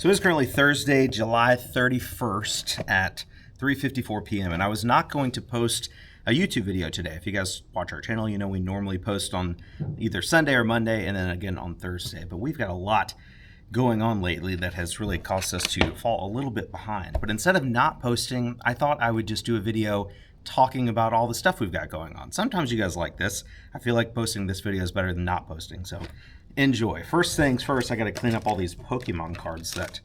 So it's currently Thursday, July 31st at 3:54 p.m. and I was not going to post a YouTube video today. If you guys watch our channel, you know we normally post on either Sunday or Monday and then again on Thursday. But we've got a lot going on lately that has really caused us to fall a little bit behind. But instead of not posting, I thought I would just do a video talking about all the stuff we've got going on. Sometimes you guys like this. I feel like posting this video is better than not posting, so enjoy. First things first, I got to clean up all these Pokemon cards that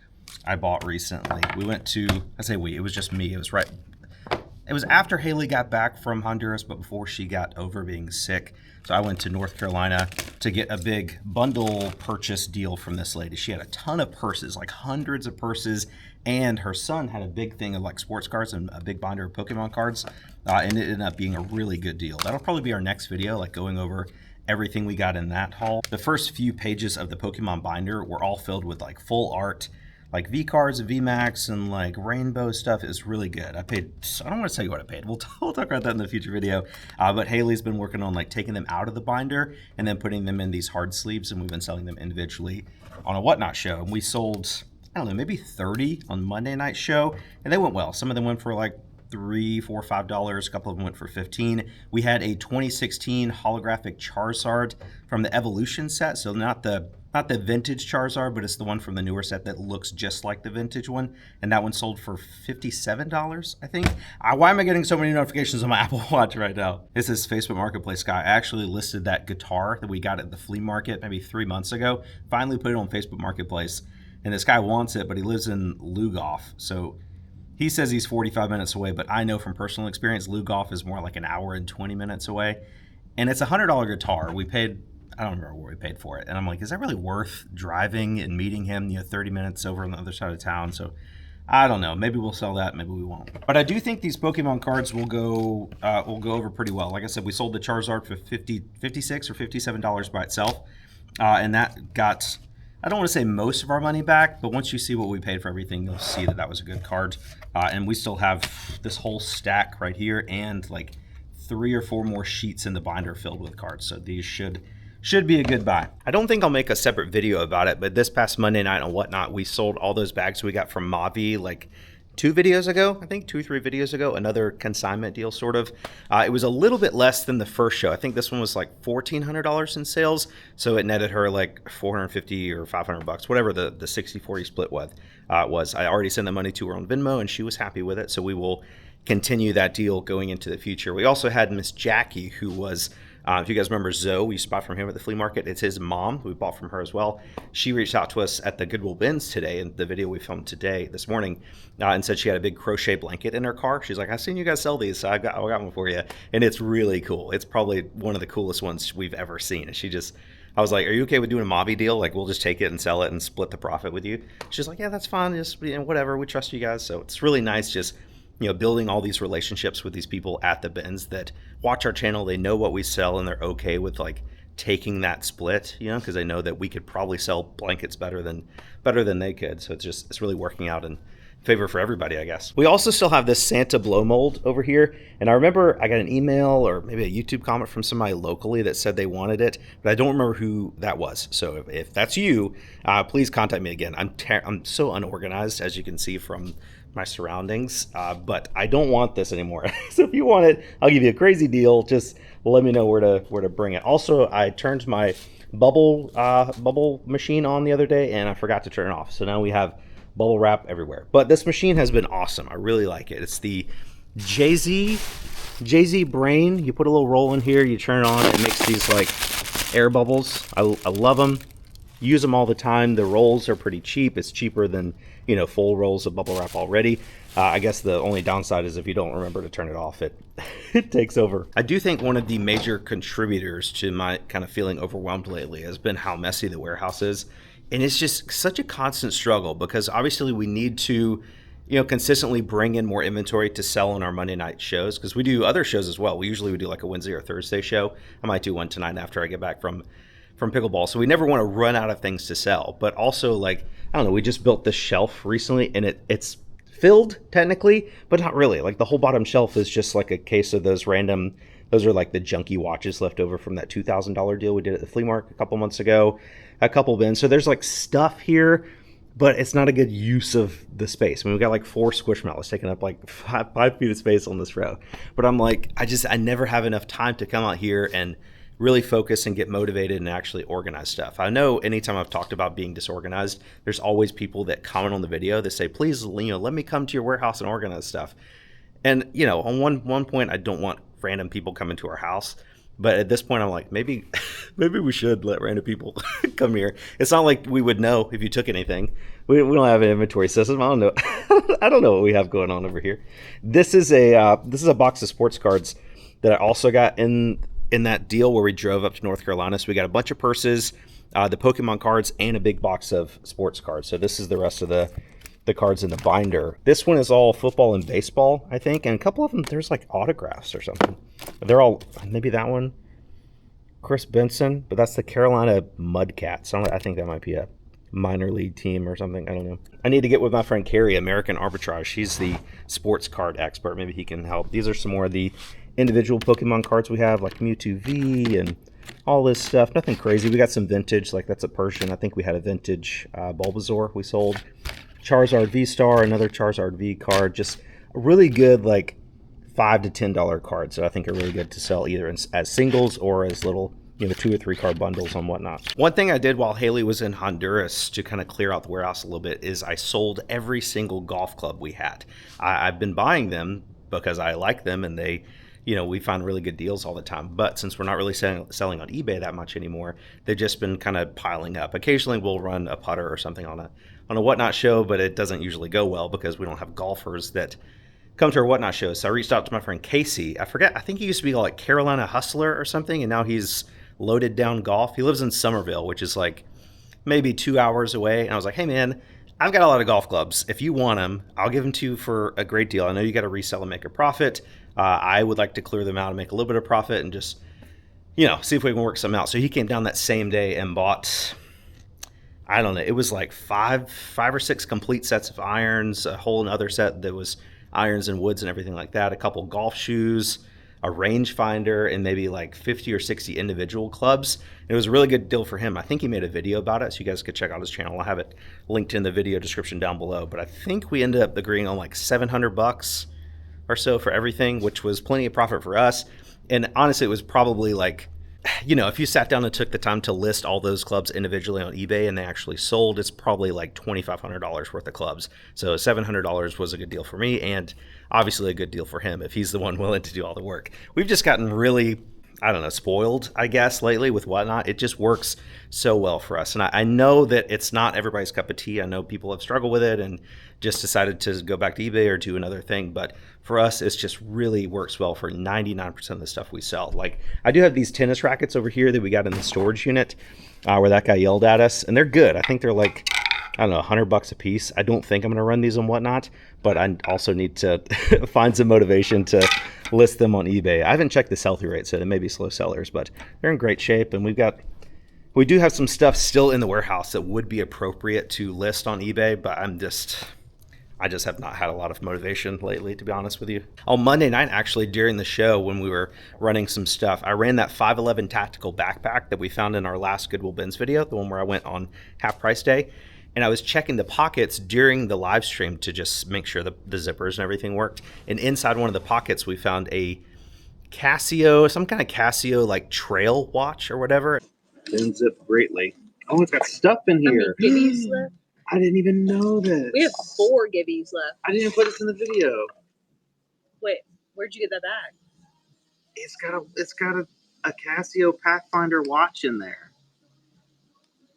I bought recently. We went to, it was just me. It was after Haley got back from Honduras, but before she got over being sick. So I went to North Carolina to get a big bundle purchase deal from this lady. She had a ton of purses, like hundreds of purses, and her son had a big thing of like sports cards and a big binder of Pokemon cards, and it ended up being a really good deal. That'll probably be our next video, like going over everything we got in that haul. The first few pages of the Pokemon binder were all filled with like full art, like V cards, V Max, and like rainbow stuff. Is really good. I don't want to tell you what I paid. We'll talk about that in the future video. But Haley's been working on like taking them out of the binder and then putting them in these hard sleeves, and we've been selling them individually on a Whatnot show. And we sold, I don't know, maybe 30 on Monday night show, and they went well. Some of them went for like $3, $4, $5. A couple of them went for 15. We had a 2016 holographic Charizard from the Evolution set, so not the vintage Charizard, but it's the one from the newer set that looks just like the vintage one, and that one sold for $57, I think. Why am I getting so many notifications on my Apple Watch right now? This is Facebook Marketplace guy. I actually listed that guitar that we got at the flea market maybe 3 months ago. Finally put it on Facebook Marketplace, and this guy wants it, but he lives in Lugoff, so he says he's 45 minutes away, but I know from personal experience, Lugoff is more like an hour and 20 minutes away. And it's a $100 guitar. We paid, I don't remember what we paid for it. And I'm like, is that really worth driving and meeting him, 30 minutes over on the other side of town? So I don't know. Maybe we'll sell that. Maybe we won't. But I do think these Pokemon cards will go over pretty well. Like I said, we sold the Charizard for $56 or $57 by itself. And that got, I don't want to say most of our money back, but once you see what we paid for everything, you'll see that that was a good card. And we still have this whole stack right here and like 3 or 4 more sheets in the binder filled with cards. So these should be a good buy. I don't think I'll make a separate video about it, but this past Monday night and Whatnot, we sold all those bags we got from Mavi like 2 videos ago, I think 2 or 3 videos ago, another consignment deal sort of. It was a little bit less than the first show. I think this one was like $1,400 in sales. So it netted her like $450 or $500, whatever the 60-40 split was. I already sent the money to her on Venmo and she was happy with it. So we will continue that deal going into the future. We also had Miss Jackie, who was, if you guys remember Zoe, we used to buy from him at the flea market. It's his mom. We bought from her as well. She reached out to us at the Goodwill bins today in the video we filmed this morning, and said she had a big crochet blanket in her car. She's like, I've seen you guys sell these, so I got one for you. And it's really cool. It's probably one of the coolest ones we've ever seen. And I was like, are you okay with doing a Mavi deal? Like, we'll just take it and sell it and split the profit with you. She's like, yeah, that's fine. Just, whatever. We trust you guys. So it's really nice just building all these relationships with these people at the bins that watch our channel. They know what we sell and they're okay with like taking that split, because they know that we could probably sell blankets better than they could. So it's really working out in favor for everybody, I guess. We also still have this Santa blow mold over here. And I remember I got an email or maybe a YouTube comment from somebody locally that said they wanted it, but I don't remember who that was. So if that's you, please contact me again. I'm so unorganized, as you can see from my surroundings, but I don't want this anymore. So if you want it, I'll give you a crazy deal. Just let me know where to bring it. Also, I turned my bubble machine on the other day and I forgot to turn it off. So now we have bubble wrap everywhere. But this machine has been awesome. I really like it. It's the JZ Brain. You put a little roll in here, you turn it on, it makes these like air bubbles. I love them. Use them all the time. The rolls are pretty cheap. It's cheaper than full rolls of bubble wrap already. I guess the only downside is if you don't remember to turn it off, it takes over. I do think one of the major contributors to my kind of feeling overwhelmed lately has been how messy the warehouse is. And it's just such a constant struggle because obviously we need to consistently bring in more inventory to sell on our Monday night shows, because we do other shows as well. We usually would do like a Wednesday or Thursday show. I might do one tonight after I get back from pickleball. So we never want to run out of things to sell. But also, like, I don't know, we just built this shelf recently and it's filled technically, but not really. Like the whole bottom shelf is just like a case of those are like the junky watches left over from that $2,000 deal we did at the flea market a couple months ago, a couple bins. So there's like stuff here but it's not a good use of the space. I mean, we've got like 4 Squishmallows taking up like 5 feet of space on this row. But I'm like, I never have enough time to come out here and really focus and get motivated and actually organize stuff. I know anytime I've talked about being disorganized, there's always people that comment on the video that say, please, let me come to your warehouse and organize stuff. And, on one point, I don't want random people coming to our house. But at this point, I'm like, maybe we should let random people come here. It's not like we would know if you took anything. We don't have an inventory system. I don't know. I don't know what we have going on over here. This is a box of sports cards that I also got in that deal where we drove up to North Carolina. So we got a bunch of purses, the Pokemon cards, and a big box of sports cards. So this is the rest of the cards in the binder. This one is all football and baseball, I think, and a couple of them there's like autographs or something. They're all, maybe that one, Chris Benson, but that's the Carolina Mudcats. I think that might be a minor league team or something. I don't know. I need to get with my friend Carrie, American Arbitrage. She's the sports card expert. Maybe he can help. These are some more of the individual Pokemon cards we have, like Mewtwo V and all this stuff. Nothing crazy. We got some vintage, like that's a Persian. I think we had a vintage Bulbasaur we sold. Charizard V-Star, another Charizard V card. Just a really good, like, $5 to $10 cards that I think are really good to sell either as singles or as little, 2 or 3 card bundles and whatnot. One thing I did while Haley was in Honduras to kind of clear out the warehouse a little bit is I sold every single golf club we had. I've been buying them because I like them and they, we find really good deals all the time. But since we're not really selling on eBay that much anymore, they've just been kind of piling up. Occasionally we'll run a putter or something on a Whatnot show, but it doesn't usually go well because we don't have golfers that come to our Whatnot shows. So I reached out to my friend Casey. I think he used to be like Carolina Hustler or something, and now he's Loaded Down Golf. He lives in Somerville, which is like maybe 2 hours away. And I was like, hey man, I've got a lot of golf clubs. If you want them, I'll give them to you for a great deal. I know you got to resell and make a profit. I would like to clear them out and make a little bit of profit and just, see if we can work some out. So he came down that same day and bought, I don't know, it was like five or six complete sets of irons, a whole other set that was irons and woods and everything like that, a couple golf shoes, a rangefinder, and maybe like 50 or 60 individual clubs. It was a really good deal for him. I think he made a video about it, so you guys could check out his channel. I'll have it linked in the video description down below. But I think we ended up agreeing on like $700 or so for everything, which was plenty of profit for us. And honestly, it was probably like, if you sat down and took the time to list all those clubs individually on eBay and they actually sold, it's probably like $2,500 worth of clubs. So $700 was a good deal for me and obviously a good deal for him if he's the one willing to do all the work. We've just gotten really, spoiled, I guess, lately with Whatnot. It just works so well for us. And I know that it's not everybody's cup of tea. I know people have struggled with it and just decided to go back to eBay or do another thing. But for us, it's just really works well for 99% of the stuff we sell. Like, I do have these tennis rackets over here that we got in the storage unit where that guy yelled at us. And they're good. I think they're like, $100 a piece. I don't think I'm going to run these on Whatnot, but I also need to find some motivation to list them on eBay. I haven't checked the sell-through rate, so they may be slow sellers, but they're in great shape. And we do have some stuff still in the warehouse that would be appropriate to list on eBay, but I just have not had a lot of motivation lately, to be honest with you. On Monday night, actually, during the show, when we were running some stuff, I ran that 511 tactical backpack that we found in our last Goodwill Bins video, the one where I went on half price day. And I was checking the pockets during the live stream to just make sure the zippers and everything worked. And inside one of the pockets, we found a some kind of Casio like trail watch or whatever. Didn't zip greatly. Oh, it's got stuff in here. How many gibbies left? I didn't even know this. We have 4 gibbies left. I didn't even put this in the video. Wait, where'd you get that bag? It's got a Casio Pathfinder watch in there.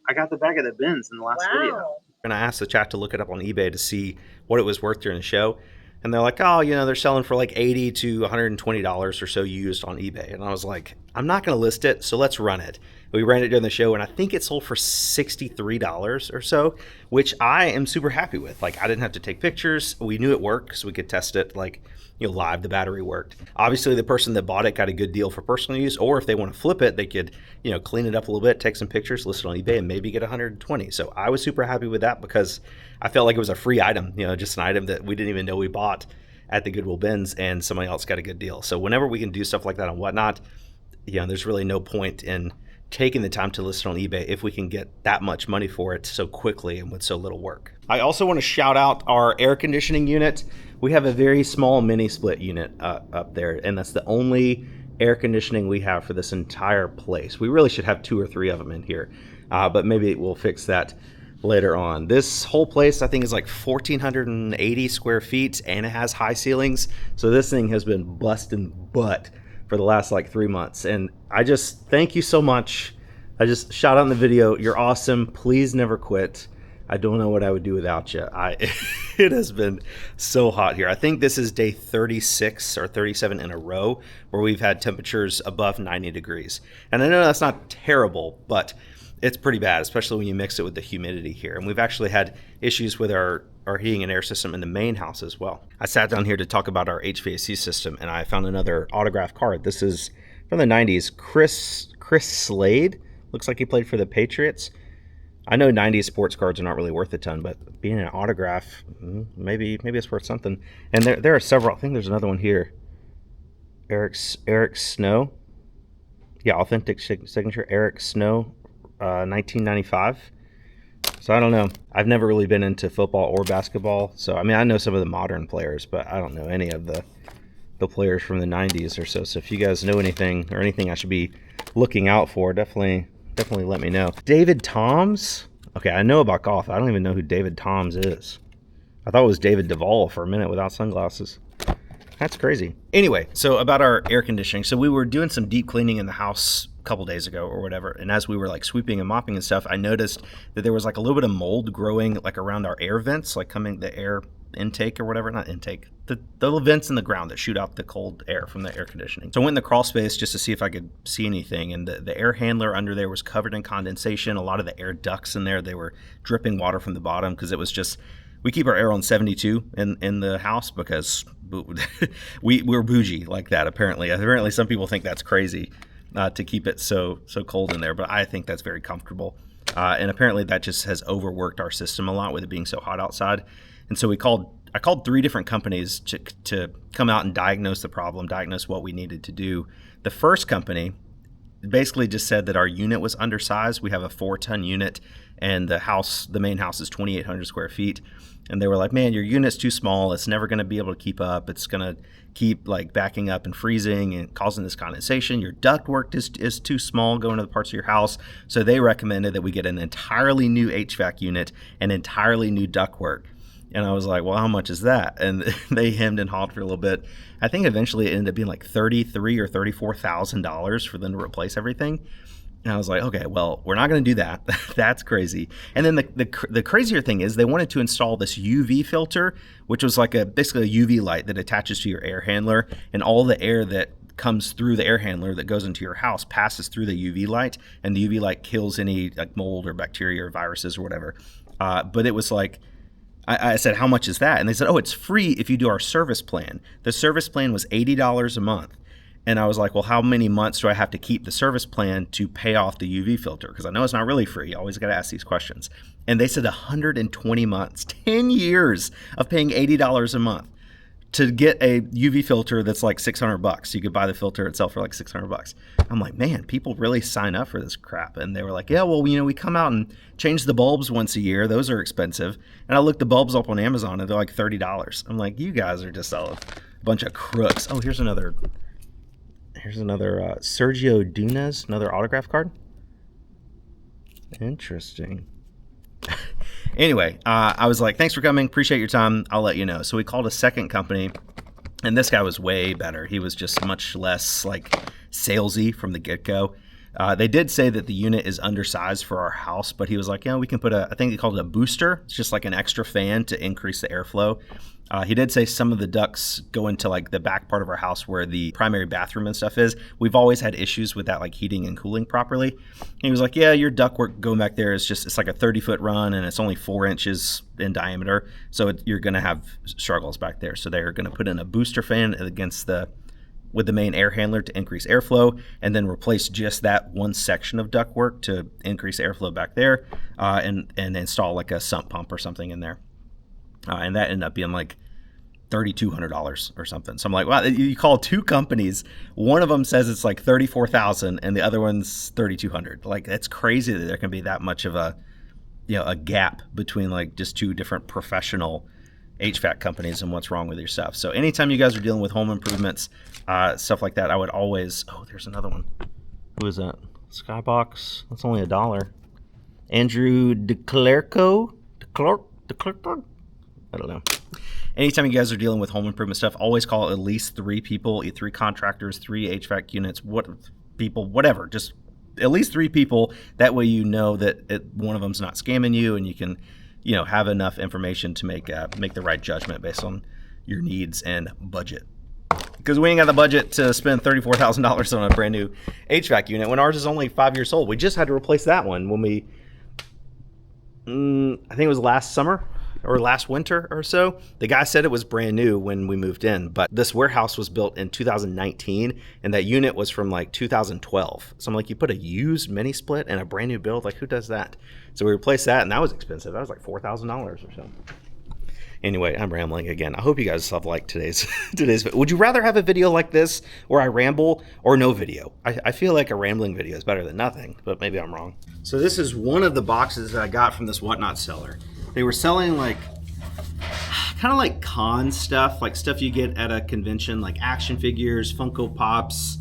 I got the bag of the bins in the last video. And I asked the chat to look it up on eBay to see what it was worth during the show. And they're like, oh, they're selling for like $80 to $120 or so used on eBay. And I was like, I'm not going to list it, so let's run it. We ran it during the show, and I think it sold for $63 or so, which I am super happy with. Like, I didn't have to take pictures. We knew it worked, so we could test it like, live. The battery worked. Obviously, the person that bought it got a good deal for personal use, or if they want to flip it, they could, clean it up a little bit, take some pictures, list it on eBay, and maybe get 120. So I was super happy with that because I felt like it was a free item, just an item that we didn't even know we bought at the Goodwill Bins, and somebody else got a good deal. So whenever we can do stuff like that on Whatnot, there's really no point in taking the time to list it on eBay if we can get that much money for it so quickly and with so little work. I also want to shout out our air conditioning unit. We have a very small mini split unit up there, and that's the only air conditioning we have for this entire place. We really should have 2 or 3 of them in here, but maybe we'll fix that later on. This whole place I think is like 1,480 square feet, and it has high ceilings, so this thing has been busting butt for the last like 3 months. And I just thank you so much. I just shout out in the video, you're awesome. Please never quit. I don't know what I would do without you. It has been so hot here. I think this is day 36 or 37 in a row where we've had temperatures above 90 degrees. And I know that's not terrible, but it's pretty bad, especially when you mix it with the humidity here. And we've actually had issues with our heating and air system in the main house as well. I sat down here to talk about our HVAC system, and I found another autograph card. This is from the 90s. Chris Slade. Looks like he played for the Patriots. I know 90s sports cards are not really worth a ton, but being an autograph, maybe it's worth something. And there are several. I think there's another one here. Eric Snow. Yeah, authentic signature. Eric Snow, 1995. So I don't know. I've never really been into football or basketball. So I mean, I know some of the modern players, but I don't know any of the players from the 90s or so. So if you guys know anything or anything I should be looking out for, definitely let me know. David Toms. Okay, I know about golf. I don't even know who David Toms is. I thought it was David Duvall for a minute without sunglasses. That's crazy. Anyway, so about our air conditioning. So we were doing some deep cleaning in the house a couple days ago or whatever. And as we were like sweeping and mopping and stuff, I noticed that there was like a little bit of mold growing like around our air vents, like coming the air intake or whatever, not intake, the little vents in the ground that shoot out the cold air from the air conditioning. So I went in the crawl space just to see if I could see anything. And the air handler under there was covered in condensation. A lot of the air ducts in there, they were dripping water from the bottom because it was just, we keep our air on 72 in the house because we're bougie like that. Apparently some people think that's crazy to keep it so cold in there, but I think that's very comfortable. And apparently that just has overworked our system a lot with it being so hot outside. And so I called 3 different companies to come out and diagnose the problem, diagnose what we needed to do. The first company basically just said that our unit was undersized. We have a 4-ton unit, and the main house is 2,800 square feet. And they were like, man, your unit's too small. It's never going to be able to keep up. It's going to keep like backing up and freezing and causing this condensation. Your ductwork is too small going to the parts of your house. So they recommended that we get an entirely new HVAC unit and entirely new ductwork. And I was like, well, how much is that? And they hemmed and hawed for a little bit. I think eventually it ended up being like $33,000 or $34,000 for them to replace everything. And I was like, okay, well, we're not going to do that. That's crazy. And then the crazier thing is they wanted to install this UV filter, which was like basically a UV light that attaches to your air handler, and all the air that comes through the air handler that goes into your house passes through the UV light, and the UV light kills any like mold or bacteria or viruses or whatever. But it was like, I said, how much is that? And they said, oh, it's free if you do our service plan. The service plan was $80 a month. And I was like, well, how many months do I have to keep the service plan to pay off the UV filter? Because I know it's not really free. You always got to ask these questions. And they said 120 months, 10 years of paying $80 a month to get a UV filter that's like $600. You could buy the filter itself for like $600. I'm like, man, people really sign up for this crap. And they were like, yeah, well, we come out and change the bulbs once a year. Those are expensive. And I looked the bulbs up on Amazon and they're like $30. I'm like, you guys are just a bunch of crooks. Oh, here's another Sergio Dunas, another autograph card. Interesting. Anyway, I was like, thanks for coming. Appreciate your time. I'll let you know. So we called a second company, and this guy was way better. He was just much less like salesy from the get-go. They did say that the unit is undersized for our house, but he was like, we can put I think they called it a booster. It's just like an extra fan to increase the airflow. He did say some of the ducts go into like the back part of our house where the primary bathroom and stuff is. We've always had issues with that, like heating and cooling properly. And he was like, yeah, your ductwork going back there is it's like a 30-foot run and it's only 4 inches in diameter. So you're going to have struggles back there. So they're going to put in a booster fan with the main air handler to increase airflow, and then replace just that one section of ductwork to increase airflow back there, and install like a sump pump or something in there. And that ended up being like $3,200 or something. So I'm like, wow, you call two companies. One of them says it's like $34,000 and the other one's $3,200. Like, that's crazy that there can be that much of a gap between like just two different professional HVAC companies and what's wrong with your stuff. So anytime you guys are dealing with home improvements, stuff like that, I would always, there's another one. Who is that? Skybox. That's only $1. Andrew DeClerco? DeClerco? I don't know. Anytime you guys are dealing with home improvement stuff, always call at least 3 people, 3 contractors, 3 HVAC units, whatever. Just at least 3 people. That way you know that one of them's not scamming you, and you can, have enough information to make the right judgment based on your needs and budget. Because we ain't got the budget to spend $34,000 on a brand new HVAC unit when ours is only 5 years old. We just had to replace that one when I think it was last summer or last winter or so. The guy said it was brand new when we moved in, but this warehouse was built in 2019 and that unit was from like 2012. So I'm like, you put a used mini split and a brand new build? Like, who does that? So we replaced that, and that was expensive. That was like $4,000 or so. Anyway, I'm rambling again. I hope you guys have liked today's Would you rather have a video like this where I ramble or no video? I feel like a rambling video is better than nothing, but maybe I'm wrong. So this is one of the boxes that I got from this Whatnot seller. They were selling like kind of like con stuff, like stuff you get at a convention, like action figures, Funko Pops,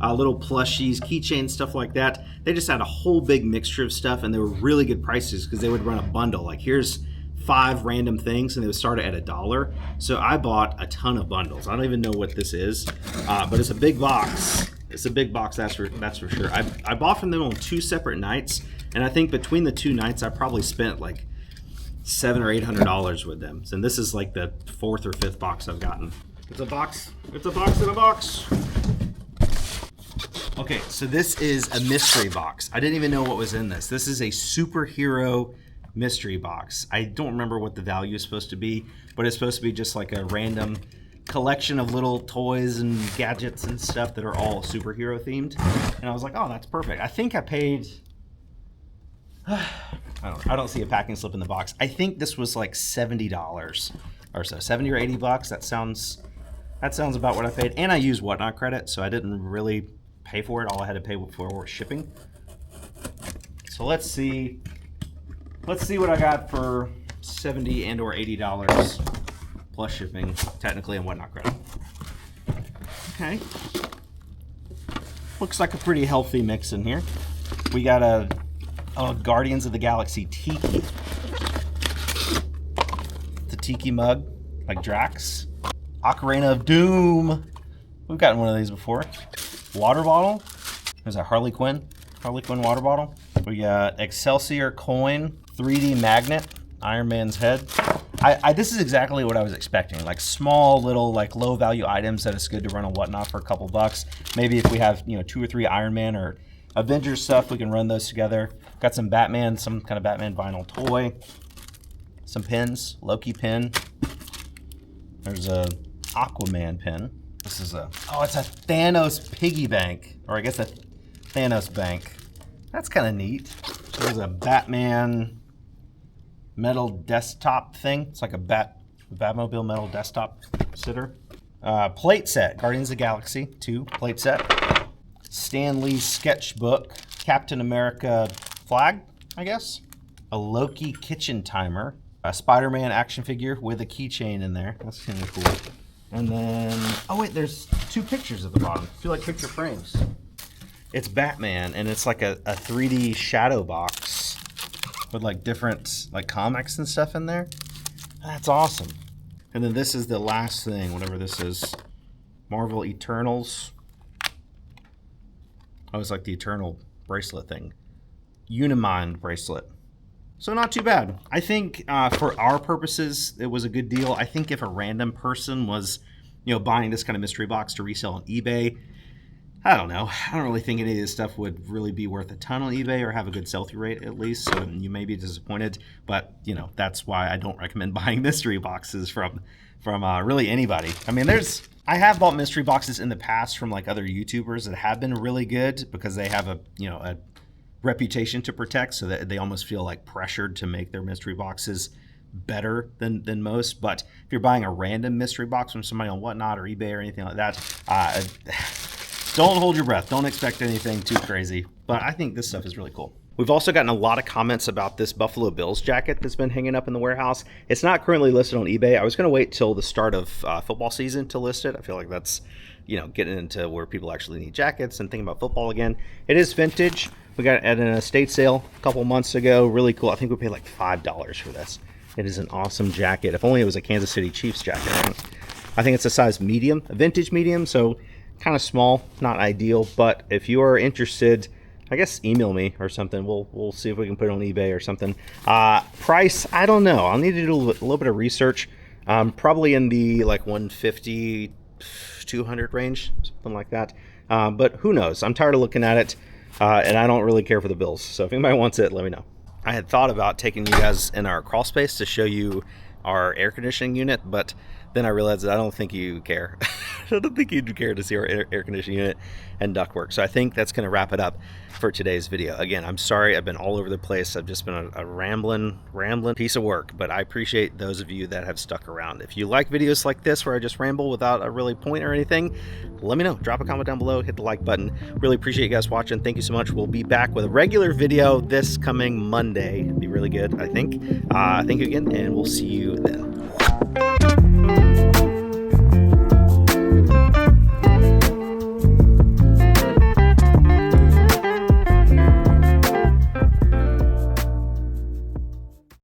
little plushies, keychains, stuff like that. They just had a whole big mixture of stuff, and they were really good prices because they would run a bundle. Like, here's 5 random things, and they would start at $1. So I bought a ton of bundles. I don't even know what this is, but it's a big box. It's a big box, that's for sure. I bought from them on 2 separate nights, and I think between the 2 nights I probably spent like $700 or $800 with them. And this is like the 4th or 5th box I've gotten. It's a box. It's a box in a box. Okay, so this is a mystery box. I didn't even know what was in this. This is a superhero mystery box. I don't remember what the value is supposed to be, but it's supposed to be just like a random collection of little toys and gadgets and stuff that are all superhero themed. And I was like, oh, that's perfect. I think I paid, I don't see a packing slip in the box. I think this was like $70 or so, 70 or 80 bucks. That sounds about what I paid. And I used Whatnot credit, so I didn't really pay for it. All I had to pay for was shipping. So let's see what I got for $70 and or $80 plus shipping, technically, and Whatnot credit. Okay. Looks like a pretty healthy mix in here. We got a Guardians of the Galaxy Tiki. The Tiki mug, like Drax. Ocarina of Doom. We've gotten one of these before. Water bottle. There's a Harley Quinn water bottle. We got Excelsior coin, 3D magnet, Iron Man's head. This is exactly what I was expecting. Like small little, like low value items that it's good to run on Whatnot for a couple bucks. Maybe if we have 2 or 3 Iron Man or Avengers stuff, we can run those together. Got some Batman, some kind of Batman vinyl toy. Some pins, Loki pin. There's a Aquaman pin. This is it's a Thanos piggy bank, or I guess a Thanos bank. That's kind of neat. There's a Batman metal desktop thing. It's like a Batmobile metal desktop sitter. Plate set, Guardians of the Galaxy 2 plate set. Stan Lee's sketchbook, Captain America flag, I guess. A Loki kitchen timer. A Spider-Man action figure with a keychain in there. That's kind of cool. And then, there's 2 pictures at the bottom. I feel like picture frames. It's Batman, and it's like a 3D shadow box with like different like comics and stuff in there. That's awesome. And then this is the last thing, whatever this is. Marvel Eternals. Oh, it's like the Eternal bracelet thing. Unimind bracelet. So not too bad. I think for our purposes, it was a good deal. I think if a random person was, buying this kind of mystery box to resell on eBay, I don't know. I don't really think any of this stuff would really be worth a ton on eBay or have a good sell-through rate at least. So you may be disappointed, but that's why I don't recommend buying mystery boxes from really anybody. I mean, I have bought mystery boxes in the past from like other YouTubers that have been really good because they have a reputation to protect, so that they almost feel like pressured to make their mystery boxes better than most. But if you're buying a random mystery box from somebody on Whatnot or eBay or anything like that, don't hold your breath. Don't expect anything too crazy. But I think this stuff is really cool. We've also gotten a lot of comments about this Buffalo Bills jacket that's been hanging up in the warehouse. It's not currently listed on eBay. I was going to wait till the start of football season to list it. I feel like that's, getting into where people actually need jackets and thinking about football again. It is vintage. We got it at an estate sale a couple months ago. Really cool. I think we paid like $5 for this. It is an awesome jacket. If only it was a Kansas City Chiefs jacket. I think it's a size medium, a vintage medium, so kind of small, not ideal. But if you are interested, I guess email me or something. We'll see if we can put it on eBay or something. Price, I don't know. I'll need to do a little bit of research. Probably in the like 150, 200 range, something like that. But who knows? I'm tired of looking at it, and I don't really care for the Bills. So if anybody wants it, let me know. I had thought about taking you guys in our crawl space to show you our air conditioning unit, but then I realized that I don't think you care. I don't think you'd care to see our air conditioning unit and ductwork. So I think that's going to wrap it up for today's video. Again, I'm sorry I've been all over the place. I've just been a rambling piece of work, but I appreciate those of you that have stuck around. If you like videos like this where I just ramble without a really point or anything, let me know. Drop a comment down below, hit the like button. Really appreciate you guys watching. Thank you so much. We'll be back with a regular video this coming Monday. It'll be really good, I think. Thank you again, and we'll see you then.